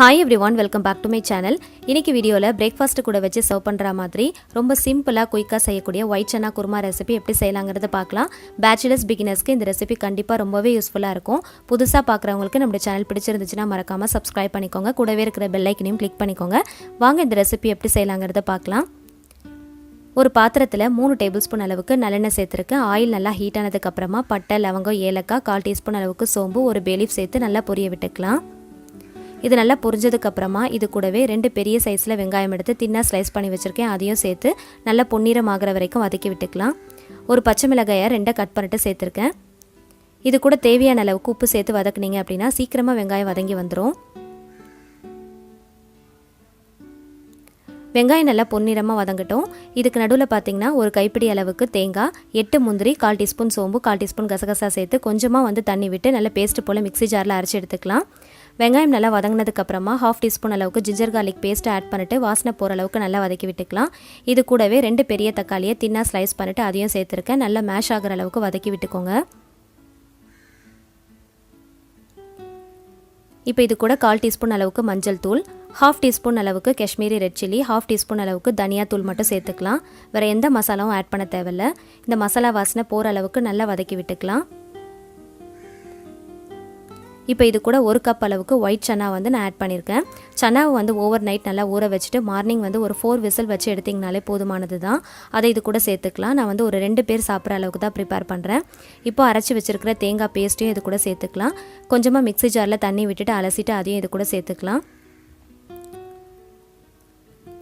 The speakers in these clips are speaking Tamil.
Hi everyone, welcome back to my channel. இன்னைக்கு வீடியோல பிரேக்ஃபாஸ்ட் கூட வச்சு சர்வ் பண்ற மாதிரி ரொம்ப சிம்பிளா குயிக்கா செய்யக்கூடிய ஒயிட் சன்னா குருமா ரெசிபி எப்படி செய்யலாம்ங்கறத பார்க்கலாம். பேச்சுலர்ஸ் பிகினர்ஸ்க்கு இந்த ரெசிபி கண்டிப்பா ரொம்பவே யூஸ்ஃபுல்லா இருக்கும். புதுசா பார்க்கறவங்களுக்கு நம்ம சேனல் பிடிச்சிருந்துச்சுனா மறக்காம Subscribe பண்ணிக்கோங்க. கூடவே இருக்கிற பெல் ஐகானையும் கிளிக் பண்ணிக்கோங்க. வாங்க இந்த ரெசிபி எப்படி செய்யலாம்ங்கறத பார்க்கலாம். ஒரு பாத்திரத்துல 3 டேபிள்ஸ்பூன் அளவுக்கு நல்லெண்ணெய் சேர்த்திருக்கேன். ஆயில் நல்லா ஹீட் ஆனதுக்கு அப்புறமா பட்டை, லவங்கம், ஏலக்காய், 1/4 டீஸ்பூன் அளவுக்கு சோம்பு, ஒரு பே லீஃப் சேர்த்து நல்லா பொரிய விட்டுக்கலாம். இது நல்லா பொரிஞ்சதுக்கு அப்புறமா இது கூடவே 2 பெரிய சைஸ்ல வெங்காயம் எடுத்து தின்னா ஸ்லைஸ் பண்ணி வச்சிருக்கேன். அதையும் சேர்த்து நல்லா பொன்னிறம் ஆகுற வரைக்கும் வதக்கி விட்டுக்கலாம். ஒரு பச்சை மிளகாயை 2 கட் பண்ணிட்டு சேர்த்திருக்கேன். இது கூட தேவையான அளவுக்கு உப்பு சேர்த்து வதக்குனீங்க அப்படினா சீக்கிரமா வெங்காயம் வதங்கி வந்துரும். வெங்காயம் நல்லா பொன்னிறமா வதங்கட்டும். இதுக்கு நடுவுல பாத்தீங்கன்னா ஒரு கைப்பிடி அளவுக்கு தேங்காய், 8 முந்திரி, 1/4 டீஸ்பூன் சோம்பு, 1/4 டீஸ்பூன் கசகசா சேர்த்து கொஞ்சமா தண்ணி விட்டு நல்ல பேஸ்ட் போல மிக்ஸி ஜார்ல அரைச்சு எடுத்துக்கலாம். வெங்காயம் நல்லா வதங்கினதுக்கு அப்புறமா 1/2 டீஸ்பூன் அளவுக்கு ஜிஞ்சர் கார்லிக் பேஸ்ட் ஆட் பண்ணிட்டு வாசனை போற அளவுக்கு நல்லா வதக்கி விட்டுக்கலாம். இது கூடவே 2 பெரிய தக்காளியை தின்னா ஸ்லைஸ் பண்ணிட்டு அதையும் சேர்த்திருக்கேன். நல்லா மேஷ் ஆகுற அளவுக்கு வதக்கி விட்டுக்கோங்க. இப்போ இது கூட 1/4 டீஸ்பூன் அளவுக்கு மஞ்சள் தூள், 1/2 டீஸ்பூன் அளவுக்கு காஷ்மீரி ரெட் சில்லி, 1/2 டீஸ்பூன் அளவுக்கு தனியா தூள் மட்டும் சேர்த்துக்கலாம். வேற எந்த மசாலாவும் ஆட் பண்ண தேவையில்ல. இந்த மசாலா வாசனை போற அளவுக்கு நல்லா வதக்கி விட்டுக்கலாம். இப்போ இது கூட 1 கப் அளவுக்கு ஒயிட் சன்னா நான் ஆட் பண்ணியிருக்கேன். சன்னாவை ஓவர் நைட் நல்லா ஊற வச்சுட்டு மார்னிங் ஒரு 4 விசில் வச்சு எடுத்திங்கனாலே போதுமானது தான். அதை இது கூட சேர்த்துக்கலாம். நான் ஒரு 2 பேர் சாப்பிட்ற அளவுக்கு தான் ப்ரிப்பேர் பண்ணுறேன். இப்போ அரைச்சி வச்சிருக்கிற தேங்காய் பேஸ்ட்டையும் இது கூட சேர்த்துக்கலாம். கொஞ்சமாக மிக்ஸி ஜாரில் தண்ணி விட்டுட்டு அலசிட்டு அதையும் இது கூட சேர்த்துக்கலாம்.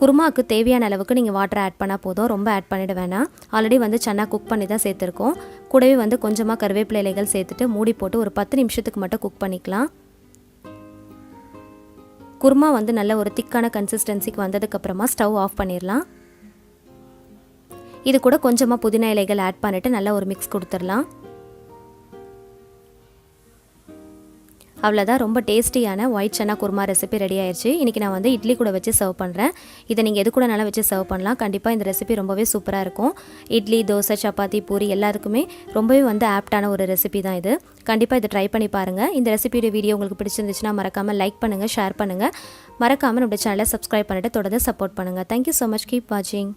குருமாவுக்கு தேவையான அளவுக்கு நீங்கள் வாட்டர் ஆட் பண்ணால் போதும், ரொம்ப ஆட் பண்ணிட வேணாம். ஆல்ரெடி சன்னா குக் பண்ணி தான் சேர்த்துருக்கோம். கூடவே கொஞ்சமாக கருவேப்பிலை இலைகள் சேர்த்துட்டு மூடி போட்டு ஒரு 10 நிமிஷத்துக்கு மட்டும் குக் பண்ணிக்கலாம். குருமா நல்ல ஒரு திக்கான கன்சிஸ்டன்சிக்கு வந்ததுக்கப்புறமா ஸ்டவ் ஆஃப் பண்ணிடலாம். இது கூட கொஞ்சமாக புதினா இலைகள் ஆட் பண்ணிவிட்டு நல்லா ஒரு மிக்ஸ் கொடுத்துடலாம். அவ்வளோதான், ரொம்ப டேஸ்டியான white chana kurma recipe ready ஆயிடுச்சு. இன்றைக்கி நான் இட்லி கூட வச்சு சர்வ் பண்ணுறேன். இதை நீங்கள் எது கூட நல்லா வச்சு சர்வ் பண்ணலாம். கண்டிப்பாக இந்த ரெசிபி ரொம்பவே சூப்பராக இருக்கும். இட்லி, தோசை, சப்பாத்தி, பூரி எல்லாத்துக்குமே ரொம்பவே ஆப்டான ஒரு ரெசிபி தான் இது. கண்டிப்பாக இதை ட்ரை பண்ணி பாருங்கள். இந்த ரெசிபியோட வீடியோ உங்களுக்கு பிடிச்சிருந்துச்சுன்னா மறக்காமல் லைக் பண்ணுங்கள், ஷேர் பண்ணுங்கள். மறக்காமல் நம்ம சேனலை சப்ஸ்கிரைப் பண்ணிட்டு தொடர்ந்து சப்போர்ட் பண்ணுங்கள். Thank you so much. கீப் வாட்சிங்.